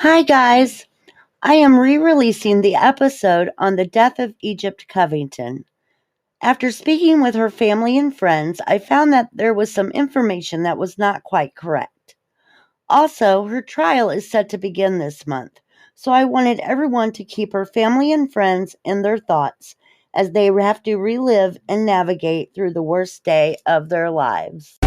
Hi, guys. I am re releasing the episode on the death of Egypt Covington. After speaking with her family and friends, I found that there was some information that was not quite correct. Also, her trial is set to begin this month, so I wanted everyone to keep her family and friends in their thoughts as they have to relive and navigate through the worst day of their lives.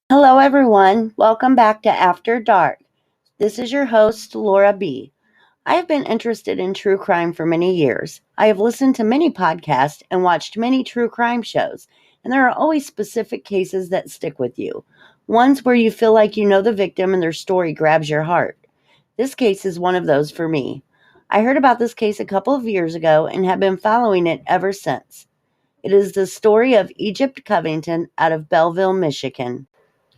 Hello, everyone. Welcome back to After Dark. This is your host, Laura B. I have been interested in true crime for many years. I have listened to many podcasts and watched many true crime shows, and there are always specific cases that stick with you. Ones where you feel like you know the victim and their story grabs your heart. This case is one of those for me. I heard about this case a couple of years ago and have been following it ever since. It is the story of Egypt Covington out of Belleville, Michigan.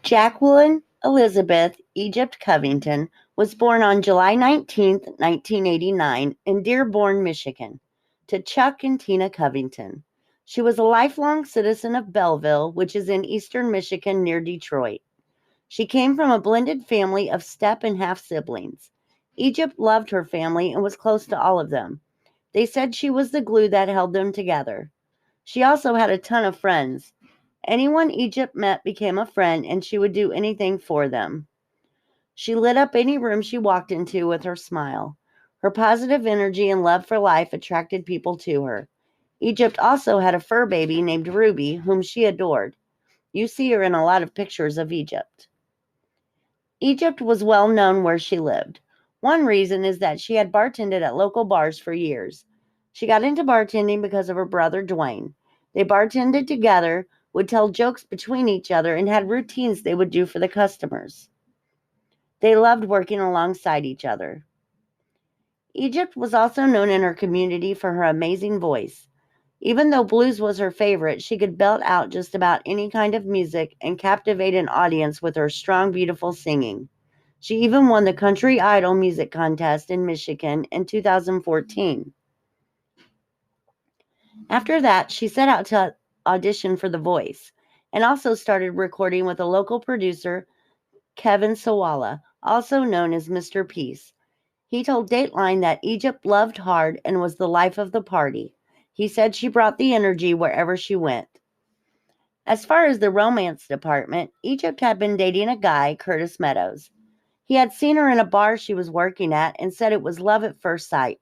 Jacqueline Elizabeth Egypt Covington was born on July 19, 1989, in Dearborn, Michigan, to Chuck and Tina Covington. She was a lifelong citizen of Belleville, which is in eastern Michigan near Detroit. She came from a blended family of step and half siblings. Egypt loved her family and was close to all of them. They said she was the glue that held them together. She also had a ton of friends. Anyone Egypt met became a friend, and she would do anything for them. She lit up any room she walked into with her smile. Her positive energy and love for life attracted people to her. Egypt also had a fur baby named Ruby, whom she adored. You see her in a lot of pictures of Egypt. Egypt was well known where she lived. One reason is that she had bartended at local bars for years. She got into bartending because of her brother Dwayne. They bartended together, would tell jokes between each other, and had routines they would do for the customers. They loved working alongside each other. Egypt was also known in her community for her amazing voice. Even though blues was her favorite, she could belt out just about any kind of music and captivate an audience with her strong, beautiful singing. She even won the Country Idol music contest in Michigan in 2014. After that, she set out to audition for The Voice and also started recording with a local producer, Kevin Sawala, also known as Mr. Peace. He told Dateline that Egypt loved hard and was the life of the party. He said she brought the energy wherever she went. As far as the romance department, Egypt had been dating a guy, Curtis Meadows. He had seen her in a bar she was working at and said it was love at first sight.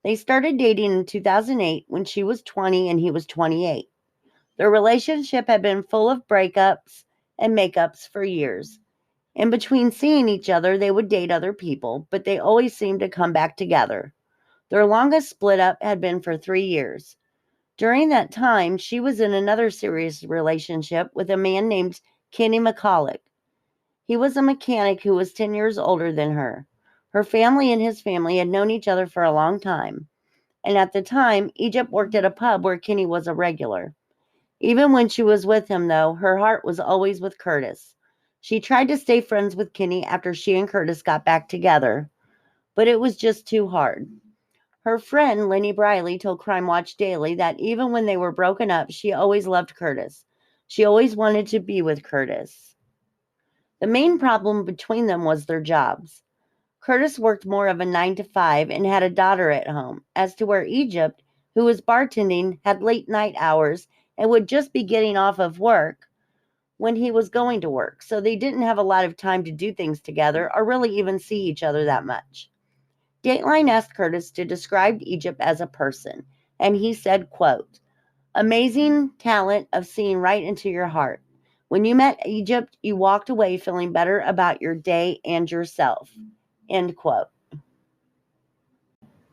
They started dating in 2008 when she was 20 and he was 28. Their relationship had been full of breakups and makeups for years. In between seeing each other, they would date other people, but they always seemed to come back together. Their longest split up had been for 3 years. During that time, she was in another serious relationship with a man named Kenny McCulloch. He was a mechanic who was 10 years older than her. Her family and his family had known each other for a long time. And at the time, Egypt worked at a pub where Kenny was a regular. Even when she was with him, though, her heart was always with Curtis. She tried to stay friends with Kenny after she and Curtis got back together, but it was just too hard. Her friend, Lenny Briley, told Crime Watch Daily that even when they were broken up, she always loved Curtis. She always wanted to be with Curtis. The main problem between them was their jobs. Curtis worked more of a 9 to 5 and had a daughter at home, as to where Egypt, who was bartending, had late night hours and would just be getting off of work when he was going to work, so they didn't have a lot of time to do things together or really even see each other that much. Dateline asked Curtis to describe Egypt as a person, and he said, quote, "Amazing talent of seeing right into your heart. When you met Egypt, you walked away feeling better about your day and yourself." End quote.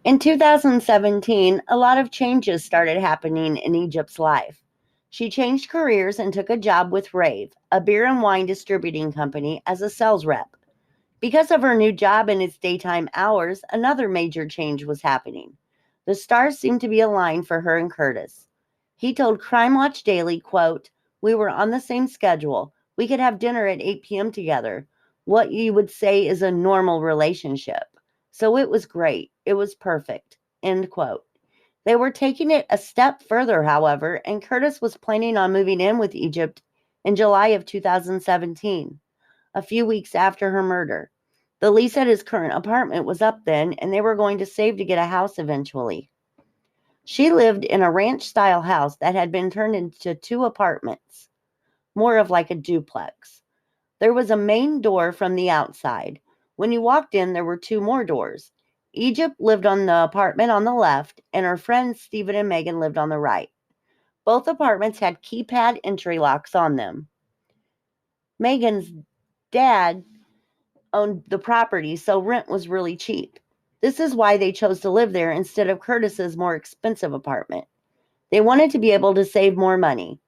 In 2017, a lot of changes started happening in Egypt's life. She changed careers and took a job with Rave, a beer and wine distributing company, as a sales rep. Because of her new job and its daytime hours, another major change was happening. The stars seemed to be aligned for her and Curtis. He told Crime Watch Daily, quote, "We were on the same schedule. We could have dinner at 8 p.m. together. What you would say is a normal relationship. So it was great. It was perfect." End quote. They were taking it a step further, however, and Curtis was planning on moving in with Egypt in July of 2017, a few weeks after her murder. The lease at his current apartment was up then, and they were going to save to get a house eventually. She lived in a ranch-style house that had been turned into 2 apartments, more of like a duplex. There was a main door from the outside. When you walked in, there were 2 more doors. Egypt lived on the apartment on the left, and her friends Stephen and Megan lived on the right. Both apartments had keypad entry locks on them. Megan's dad owned the property, so rent was really cheap. This is why they chose to live there instead of Curtis's more expensive apartment. They wanted to be able to save more money.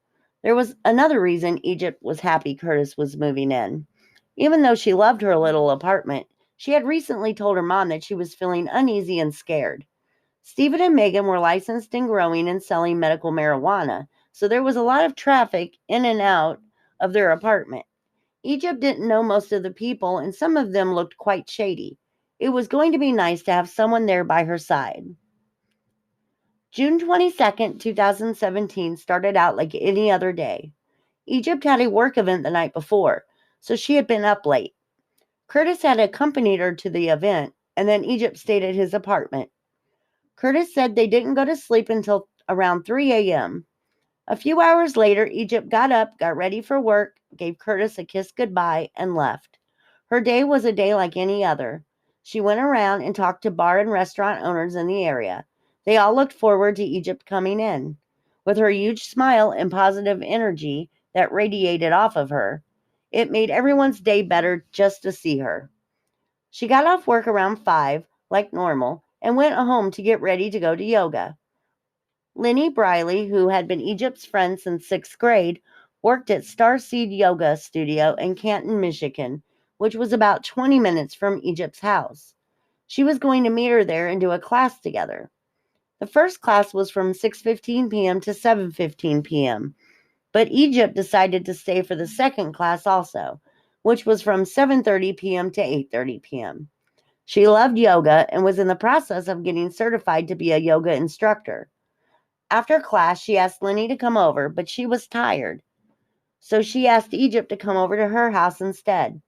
There was another reason Egypt was happy Curtis was moving in. Even though she loved her little apartment, she had recently told her mom that she was feeling uneasy and scared. Stephen and Megan were licensed in growing and selling medical marijuana, so there was a lot of traffic in and out of their apartment. Egypt didn't know most of the people, and some of them looked quite shady. It was going to be nice to have someone there by her side. June 22nd, 2017 started out like any other day. Egypt had a work event the night before, so she had been up late. Curtis had accompanied her to the event, and then Egypt stayed at his apartment. Curtis said they didn't go to sleep until around 3 a.m. A few hours later, Egypt got up, got ready for work, gave Curtis a kiss goodbye, and left. Her day was a day like any other. She went around and talked to bar and restaurant owners in the area. They all looked forward to Egypt coming in. With her huge smile and positive energy that radiated off of her, it made everyone's day better just to see her. She got off work around 5, like normal, and went home to get ready to go to yoga. Lenny Briley, who had been Egypt's friend since 6th grade, worked at Starseed Yoga Studio in Canton, Michigan, which was about 20 minutes from Egypt's house. She was going to meet her there and do a class together. The first class was from 6:15 p.m. to 7:15 p.m., but Egypt decided to stay for the second class also, which was from 7:30 p.m. to 8:30 p.m. She loved yoga and was in the process of getting certified to be a yoga instructor. After class, she asked Lenny to come over, but she was tired, so she asked Egypt to come over to her house instead.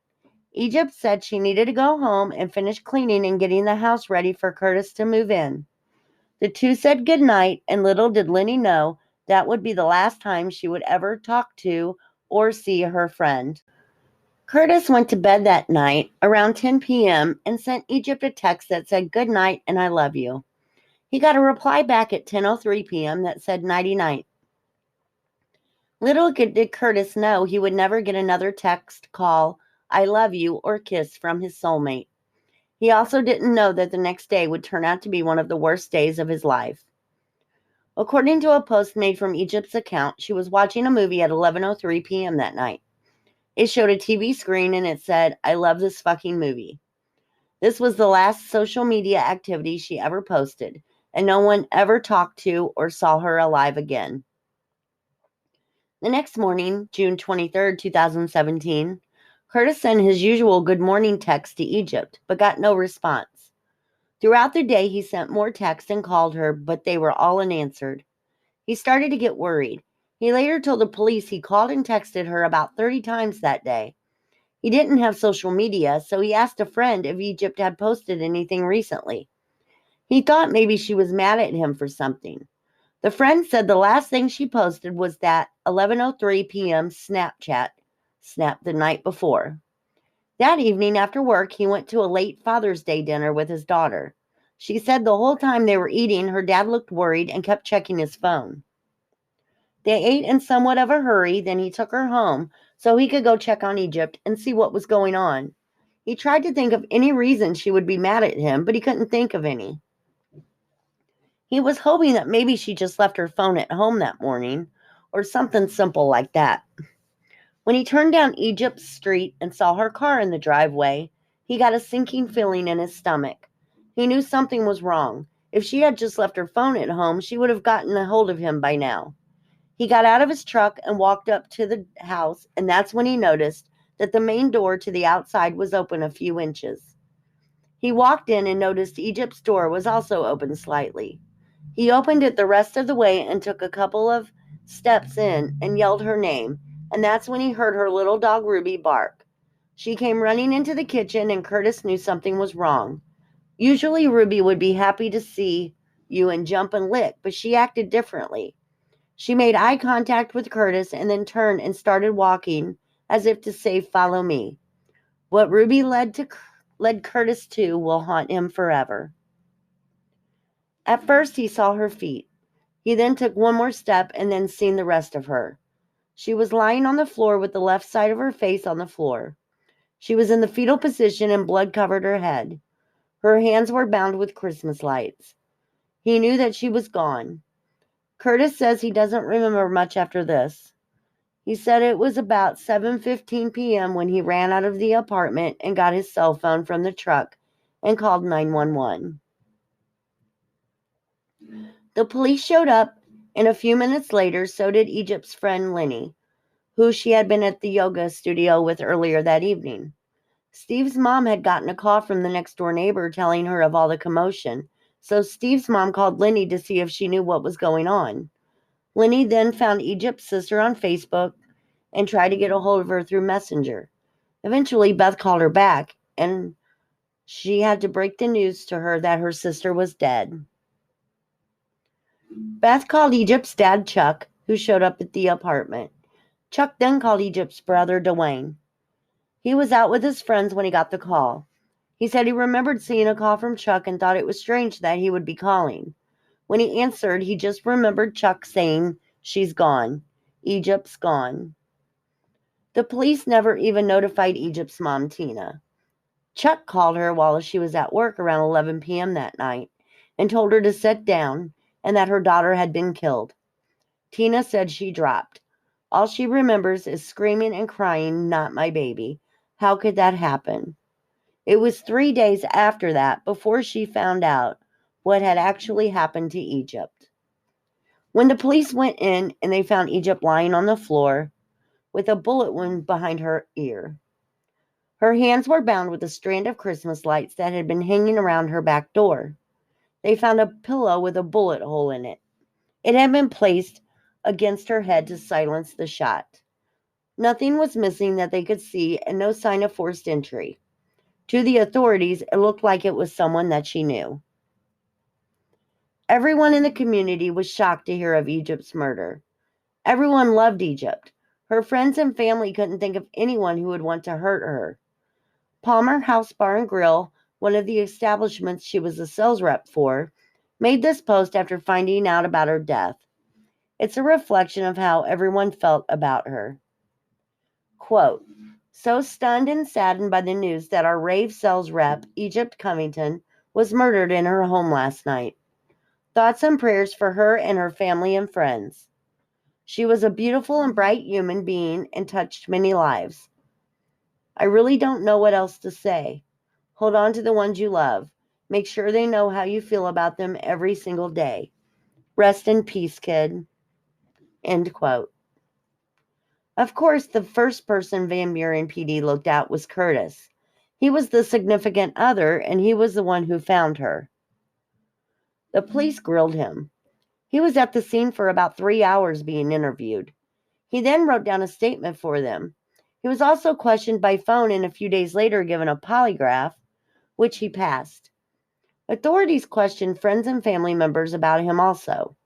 Egypt said she needed to go home and finish cleaning and getting the house ready for Curtis to move in. The two said goodnight, and little did Lenny know that would be the last time she would ever talk to or see her friend. Curtis went to bed that night around 10 p.m. and sent Egypt a text that said, "Good night and I love you." He got a reply back at 10:03 p.m. that said, "Nighty night." Little did Curtis know he would never get another text, call, "I love you," or kiss from his soulmate. He also didn't know that the next day would turn out to be one of the worst days of his life. According to a post made from Egypt's account, she was watching a movie at 11:03 p.m. that night. It showed a TV screen and it said, "I love this fucking movie." This was the last social media activity she ever posted, and no one ever talked to or saw her alive again. The next morning, June 23rd, 2017, Curtis sent his usual good morning text to Egypt, but got no response. Throughout the day, he sent more texts and called her, but they were all unanswered. He started to get worried. He later told the police he called and texted her about 30 times that day. He didn't have social media, so he asked a friend if Egypt had posted anything recently. He thought maybe she was mad at him for something. The friend said the last thing she posted was that 11:03 p.m. Snapchat snap the night before. That evening after work, he went to a late Father's Day dinner with his daughter. She said the whole time they were eating, her dad looked worried and kept checking his phone. They ate in somewhat of a hurry, then he took her home so he could go check on Egypt and see what was going on. He tried to think of any reason she would be mad at him, but he couldn't think of any. He was hoping that maybe she just left her phone at home that morning, or something simple like that. When he turned down Egypt's street and saw her car in the driveway, he got a sinking feeling in his stomach. He knew something was wrong. If she had just left her phone at home, she would have gotten a hold of him by now. He got out of his truck and walked up to the house, and that's when he noticed that the main door to the outside was open a few inches. He walked in and noticed Egypt's door was also open slightly. He opened it the rest of the way and took a couple of steps in and yelled her name, and that's when he heard her little dog Ruby bark. She came running into the kitchen, and Curtis knew something was wrong. Usually Ruby would be happy to see you and jump and lick, but she acted differently. She made eye contact with Curtis and then turned and started walking as if to say, "Follow me." What Ruby led Curtis to will haunt him forever. At first he saw her feet. He then took one more step and then seen the rest of her. She was lying on the floor with the left side of her face on the floor. She was in the fetal position and blood covered her head. Her hands were bound with Christmas lights. He knew that she was gone. Curtis says he doesn't remember much after this. He said it was about 7:15 p.m. when he ran out of the apartment and got his cell phone from the truck and called 911. The police showed up, and a few minutes later, so did Egypt's friend Lenny, who she had been at the yoga studio with earlier that evening. Steve's mom had gotten a call from the next door neighbor telling her of all the commotion, so Steve's mom called Lenny to see if she knew what was going on. Lenny then found Egypt's sister on Facebook and tried to get a hold of her through Messenger. Eventually, Beth called her back, and she had to break the news to her that her sister was dead. Beth called Egypt's dad, Chuck, who showed up at the apartment. Chuck then called Egypt's brother, Dwayne. He was out with his friends when he got the call. He said he remembered seeing a call from Chuck and thought it was strange that he would be calling. When he answered, he just remembered Chuck saying, "She's gone. Egypt's gone." The police never even notified Egypt's mom, Tina. Chuck called her while she was at work around 11 p.m. that night and told her to sit down and that her daughter had been killed. Tina said she dropped. All she remembers is screaming and crying, "Not my baby. How could that happen?" It was 3 days after that before she found out what had actually happened to Egypt. When the police went in and they found Egypt lying on the floor with a bullet wound behind her ear. Her hands were bound with a strand of Christmas lights that had been hanging around her back door. They found a pillow with a bullet hole in it. It had been placed against her head to silence the shot. Nothing was missing that they could see and no sign of forced entry. To the authorities, it looked like it was someone that she knew. Everyone in the community was shocked to hear of Egypt's murder. Everyone loved Egypt. Her friends and family couldn't think of anyone who would want to hurt her. Palmer House Bar and Grill, one of the establishments she was a sales rep for, made this post after finding out about her death. It's a reflection of how everyone felt about her. Quote, "So stunned and saddened by the news that our rave sales rep, Egypt Covington, was murdered in her home last night. Thoughts and prayers for her and her family and friends. She was a beautiful and bright human being and touched many lives. I really don't know what else to say. Hold on to the ones you love. Make sure they know how you feel about them every single day. Rest in peace, kid." End quote. Of course, the first person Van Buren PD looked at was Curtis. He was the significant other, and he was the one who found her. The police grilled him. He was at the scene for about 3 hours being interviewed. He then wrote down a statement for them. He was also questioned by phone and a few days later given a polygraph, which he passed. Authorities questioned friends and family members about him also.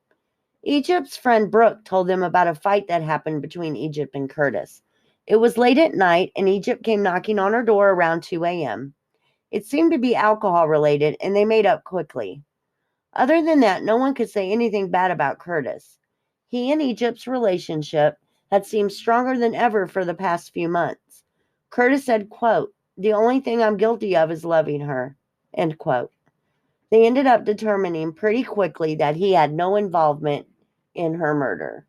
Egypt's friend Brooke told them about a fight that happened between Egypt and Curtis. It was late at night, and Egypt came knocking on her door around 2 a.m. It seemed to be alcohol related, and they made up quickly. Other than that, no one could say anything bad about Curtis. He and Egypt's relationship had seemed stronger than ever for the past few months. Curtis said, quote, "The only thing I'm guilty of is loving her," end quote. They ended up determining pretty quickly that he had no involvement in her murder.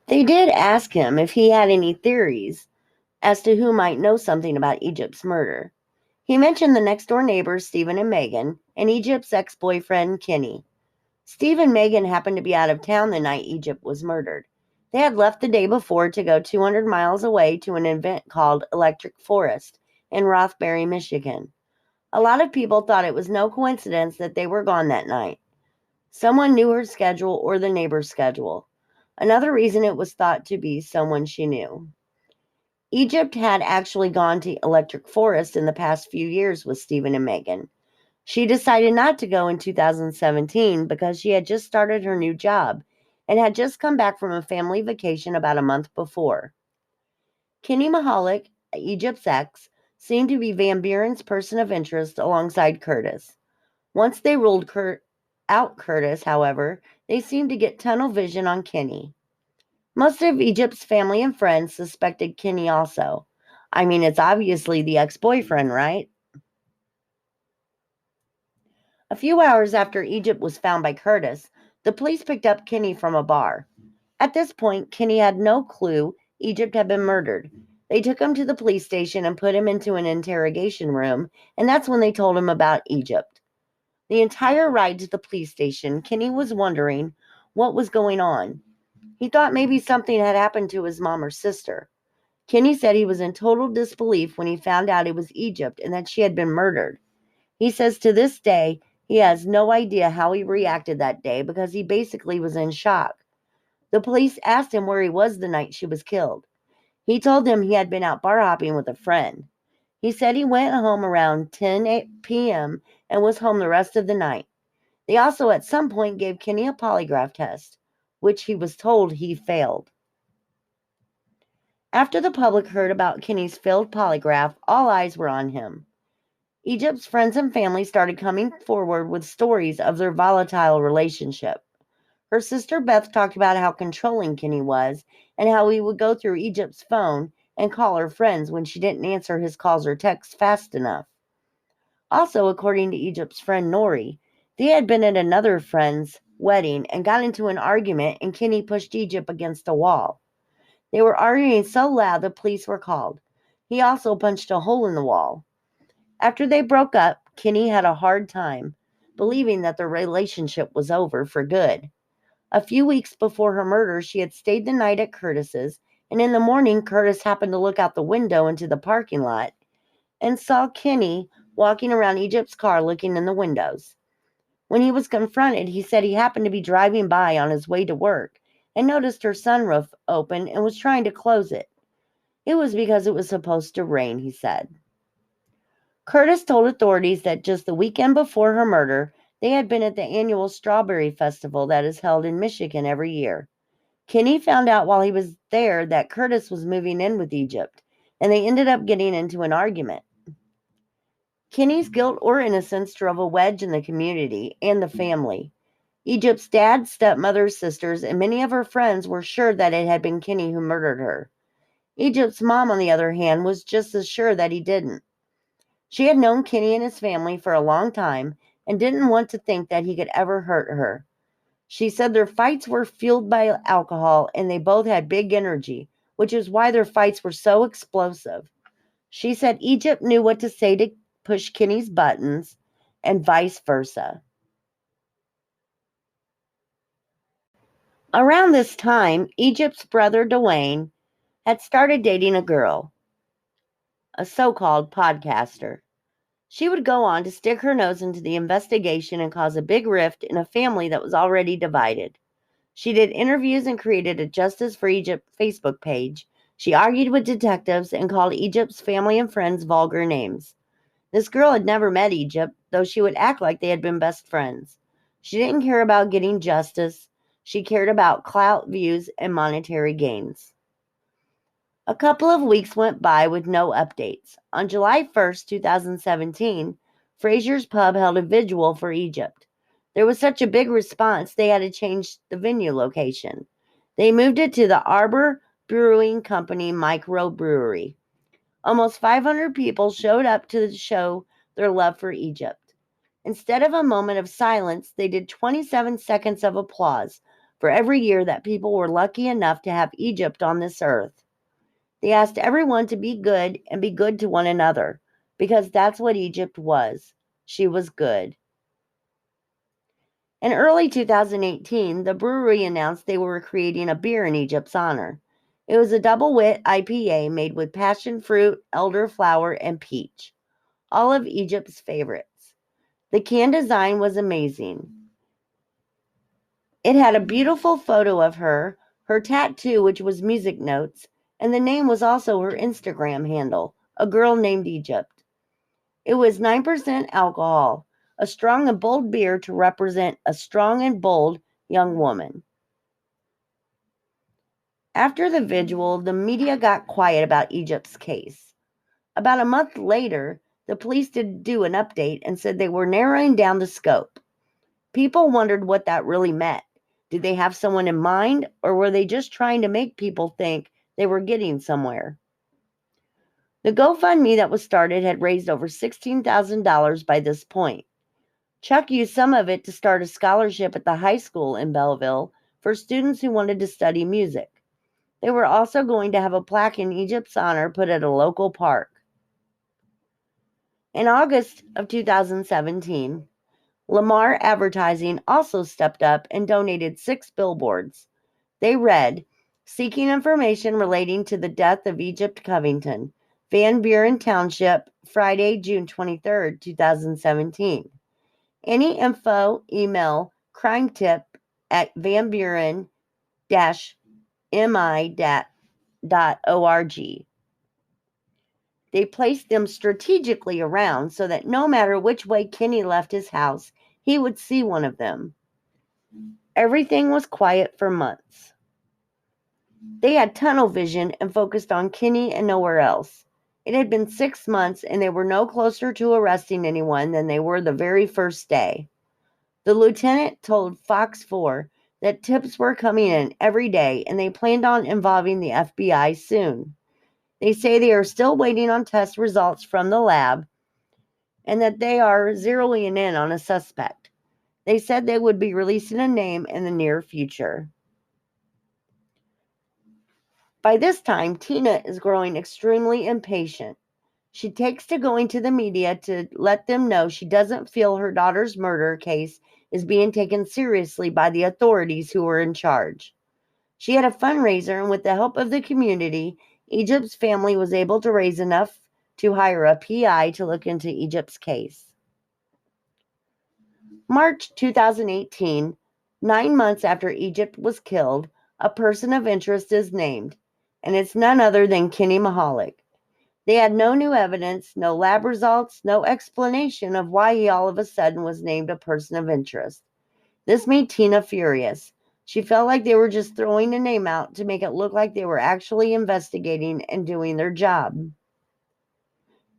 They did ask him if he had any theories as to who might know something about Egypt's murder. He mentioned the next door neighbors, Stephen and Megan, and Egypt's ex boyfriend, Kenny. Steve and Megan happened to be out of town the night Egypt was murdered. They had left the day before to go 200 miles away to an event called Electric Forest in Rothbury, Michigan. A lot of people thought it was no coincidence that they were gone that night. Someone knew her schedule or the neighbor's schedule. Another reason it was thought to be someone she knew. Egypt had actually gone to Electric Forest in the past few years with Stephen and Megan. She decided not to go in 2017 because she had just started her new job and had just come back from a family vacation about a month before. Kenny Mahalik, Egypt's ex, seemed to be Van Buren's person of interest alongside Curtis. Once they ruled out Curtis, however, they seemed to get tunnel vision on Kenny. Most of Egypt's family and friends suspected Kenny also. I mean, it's obviously the ex-boyfriend, right? A few hours after Egypt was found by Curtis, the police picked up Kenny from a bar. At this point, Kenny had no clue Egypt had been murdered. They took him to the police station and put him into an interrogation room, and that's when they told him about Egypt. The entire ride to the police station, Kenny was wondering what was going on. He thought maybe something had happened to his mom or sister. Kenny said he was in total disbelief when he found out it was Egypt and that she had been murdered. He says to this day, he has no idea how he reacted that day because he basically was in shock. The police asked him where he was the night she was killed. He told them he had been out bar hopping with a friend. He said he went home around 10 p.m. and was home the rest of the night. They also at some point gave Kenny a polygraph test, which he was told he failed. After the public heard about Kenny's failed polygraph, all eyes were on him. Egypt's friends and family started coming forward with stories of their volatile relationship. Her sister Beth talked about how controlling Kenny was and how he would go through Egypt's phone and call her friends when she didn't answer his calls or texts fast enough. Also, according to Egypt's friend Nori, they had been at another friend's wedding and got into an argument, and Kenny pushed Egypt against a wall. They were arguing so loud the police were called. He also punched a hole in the wall. After they broke up, Kenny had a hard time believing that their relationship was over for good. A few weeks before her murder, she had stayed the night at Curtis's, and in the morning, Curtis happened to look out the window into the parking lot and saw Kenny walking around Egypt's car looking in the windows. When he was confronted, he said he happened to be driving by on his way to work and noticed her sunroof open and was trying to close it. It was because it was supposed to rain, he said. Curtis told authorities that just the weekend before her murder, they had been at the annual Strawberry Festival that is held in Michigan every year. Kenny found out while he was there that Curtis was moving in with Egypt, and they ended up getting into an argument. Kenny's guilt or innocence drove a wedge in the community and the family. Egypt's dad, stepmother, sisters, and many of her friends were sure that it had been Kenny who murdered her. Egypt's mom, on the other hand, was just as sure that he didn't. She had known Kenny and his family for a long time and didn't want to think that he could ever hurt her. She said their fights were fueled by alcohol and they both had big energy, which is why their fights were so explosive. She said Egypt knew what to say to push Kenny's buttons and vice versa. Around this time, Egypt's brother Dwayne had started dating a girl, a so-called podcaster. She would go on to stick her nose into the investigation and cause a big rift in a family that was already divided. She did interviews and created a Justice for Egypt Facebook page. She argued with detectives and called Egypt's family and friends vulgar names. This girl had never met Egypt, though she would act like they had been best friends. She didn't care about getting justice. She cared about clout, views, and monetary gains. A couple of weeks went by with no updates. On July 1st, 2017, Fraser's Pub held a vigil for Egypt. There was such a big response, they had to change the venue location. They moved it to the Arbor Brewing Company microbrewery. Almost 500 people showed up to show their love for Egypt. Instead of a moment of silence, they did 27 seconds of applause for every year that people were lucky enough to have Egypt on this earth. They asked everyone to be good and be good to one another, because that's what Egypt was. She was good. In early 2018, the brewery announced they were creating a beer in Egypt's honor. It was a double wit IPA made with passion fruit, elderflower, and peach, all of Egypt's favorites. The can design was amazing. It had a beautiful photo of her tattoo, which was music notes, and the name was also her Instagram handle, a girl named Egypt. It was 9% alcohol, a strong and bold beer to represent a strong and bold young woman. After the vigil, the media got quiet about Egypt's case. About a month later, the police did do an update and said they were narrowing down the scope. People wondered what that really meant. Did they have someone in mind, or were they just trying to make people think they were getting somewhere? The GoFundMe that was started had raised over $16,000 by this point. Chuck used some of it to start a scholarship at the high school in Belleville for students who wanted to study music. They were also going to have a plaque in Egypt's honor put at a local park. In August of 2017, Lamar Advertising also stepped up and donated 6 billboards. They read, "Seeking information relating to the death of Egypt Covington, Van Buren Township, Friday, June 23, 2017. Any info, email crimetip@vanburen-mi.org. They placed them strategically around so that no matter which way Kenny left his house, he would see one of them. Everything was quiet for months. They had tunnel vision and focused on Kenny and nowhere else. It had been 6 months, and they were no closer to arresting anyone than they were the very first day. The lieutenant told Fox 4 that tips were coming in every day, and they planned on involving the FBI soon. They say they are still waiting on test results from the lab, and that they are zeroing in on a suspect. They said they would be releasing a name in the near future. By this time, Tina is growing extremely impatient. She takes to going to the media to let them know she doesn't feel her daughter's murder case is being taken seriously by the authorities who were in charge. She had a fundraiser, and with the help of the community, Egypt's family was able to raise enough to hire a PI to look into Egypt's case. March 2018, 9 months after Egypt was killed, a person of interest is named, and it's none other than Kenny Mahalik. They had no new evidence, no lab results, no explanation of why he all of a sudden was named a person of interest. This made Tina furious. She felt like they were just throwing a name out to make it look like they were actually investigating and doing their job.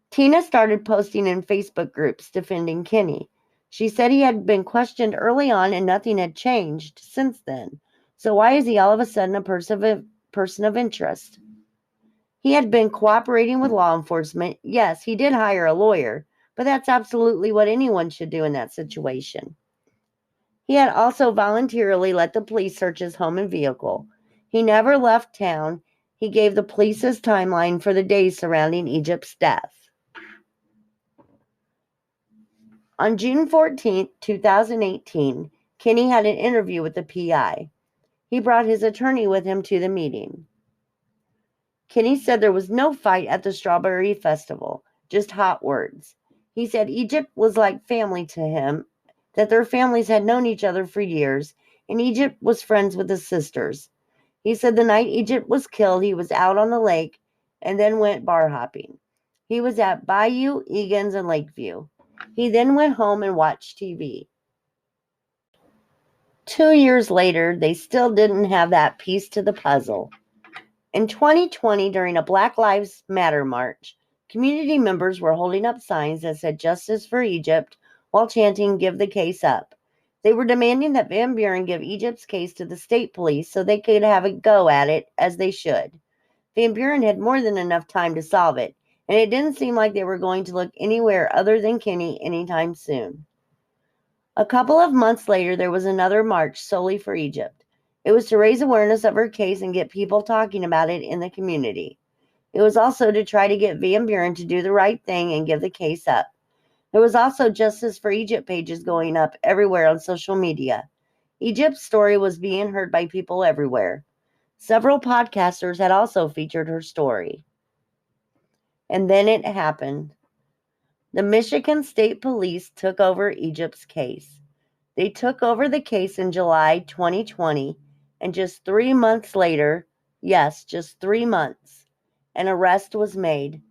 Tina started posting in Facebook groups defending Kenny. She said he had been questioned early on and nothing had changed since then. So why is he all of a sudden a person of interest? He had been cooperating with law enforcement. Yes, he did hire a lawyer, but that's absolutely what anyone should do in that situation. He had also voluntarily let the police search his home and vehicle. He never left town. He gave the police his timeline for the days surrounding Egypt's death. On June 14, 2018, Kenny had an interview with the PI. He brought his attorney with him to the meeting. Kenny said there was no fight at the Strawberry Festival, just hot words. He said Egypt was like family to him, that their families had known each other for years, and Egypt was friends with his sisters. He said the night Egypt was killed, he was out on the lake and then went bar hopping. He was at Bayou, Egan's, and Lakeview. He then went home and watched TV. 2 years later, they still didn't have that piece to the puzzle. In 2020, during a Black Lives Matter march, community members were holding up signs that said "Justice for Egypt" while chanting "Give the case up." They were demanding that Van Buren give Egypt's case to the state police so they could have a go at it as they should. Van Buren had more than enough time to solve it, and it didn't seem like they were going to look anywhere other than Kenny anytime soon. A couple of months later, there was another march solely for Egypt. It was to raise awareness of her case and get people talking about it in the community. It was also to try to get Van Buren to do the right thing and give the case up. There was also Justice for Egypt pages going up everywhere on social media. Egypt's story was being heard by people everywhere. Several podcasters had also featured her story. And then it happened. The Michigan State Police took over Egypt's case. They took over the case in July 2020, and just 3 months later, yes, just 3 months, an arrest was made.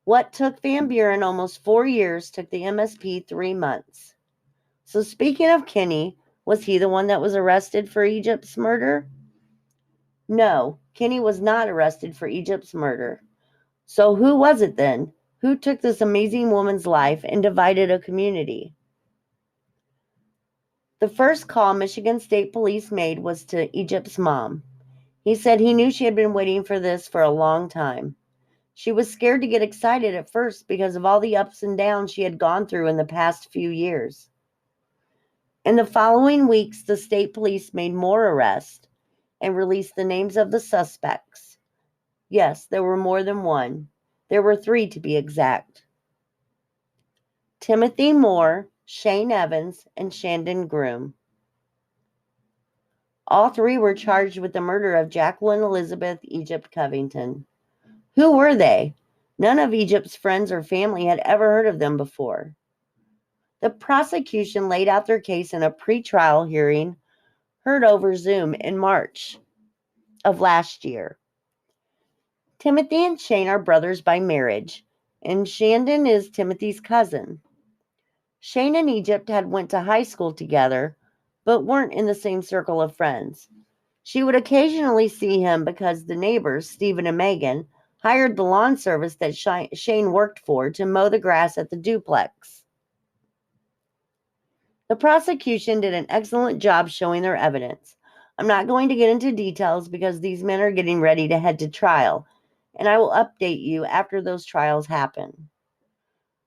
What took Van Buren almost 4 years took the MSP 3 months. So speaking of Kenny, was he the one that was arrested for Egypt's murder? No, Kenny was not arrested for Egypt's murder. So who was it then? Who took this amazing woman's life and divided a community? The first call Michigan State Police made was to Egypt's mom. He said he knew she had been waiting for this for a long time. She was scared to get excited at first because of all the ups and downs she had gone through in the past few years. In the following weeks, the state police made more arrests and released the names of the suspects. Yes, there were more than one. There were 3 to be exact. Timothy Moore, Shane Evans, and Shandon Groom. All 3 were charged with the murder of Jacqueline Elizabeth Egypt Covington. Who were they? None of Egypt's friends or family had ever heard of them before. The prosecution laid out their case in a pre-trial hearing heard over Zoom in March of last year. Timothy and Shane are brothers by marriage, and Shandon is Timothy's cousin. Shane and Egypt had went to high school together, but weren't in the same circle of friends. She would occasionally see him because the neighbors, Stephen and Megan, hired the lawn service that Shane worked for to mow the grass at the duplex. The prosecution did an excellent job showing their evidence. I'm not going to get into details because these men are getting ready to head to trial, and I will update you after those trials happen.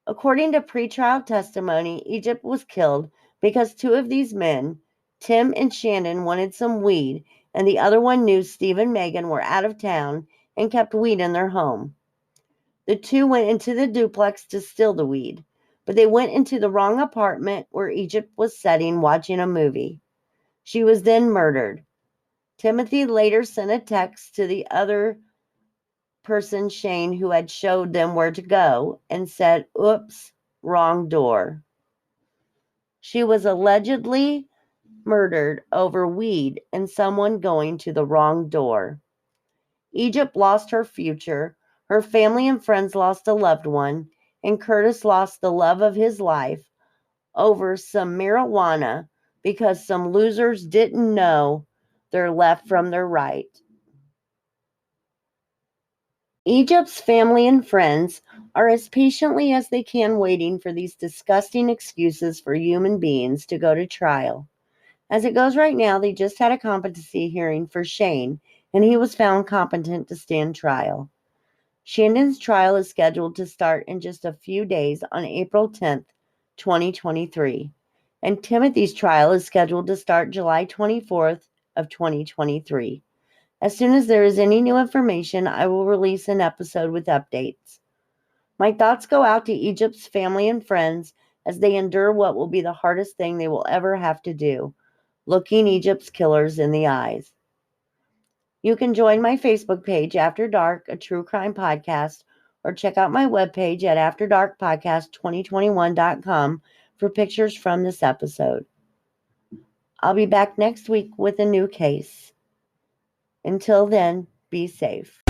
According to pretrial testimony, Egypt was killed because 2 of these men, Tim and Shandon, wanted some weed, and the other one knew Steve and Megan were out of town and kept weed in their home. The 2 went into the duplex to steal the weed, but they went into the wrong apartment where Egypt was sitting watching a movie. She was then murdered. Timothy later sent a text to the other person, Shane, who had showed them where to go, and said, "Oops, wrong door." She was allegedly murdered over weed and someone going to the wrong door. Egypt lost her future, her family and friends lost a loved one, and Curtis lost the love of his life over some marijuana because some losers didn't know their left from their right. Egypt's family and friends are as patiently as they can waiting for these disgusting excuses for human beings to go to trial. As it goes right now, they just had a competency hearing for Shane, and he was found competent to stand trial. Shandon's trial is scheduled to start in just a few days on April 10th, 2023, and Timothy's trial is scheduled to start July 24th of 2023. As soon as there is any new information, I will release an episode with updates. My thoughts go out to Egypt's family and friends as they endure what will be the hardest thing they will ever have to do, looking Egypt's killers in the eyes. You can join my Facebook page, After Dark, a true crime podcast, or check out my webpage at afterdarkpodcast2021.com for pictures from this episode. I'll be back next week with a new case. Until then, be safe.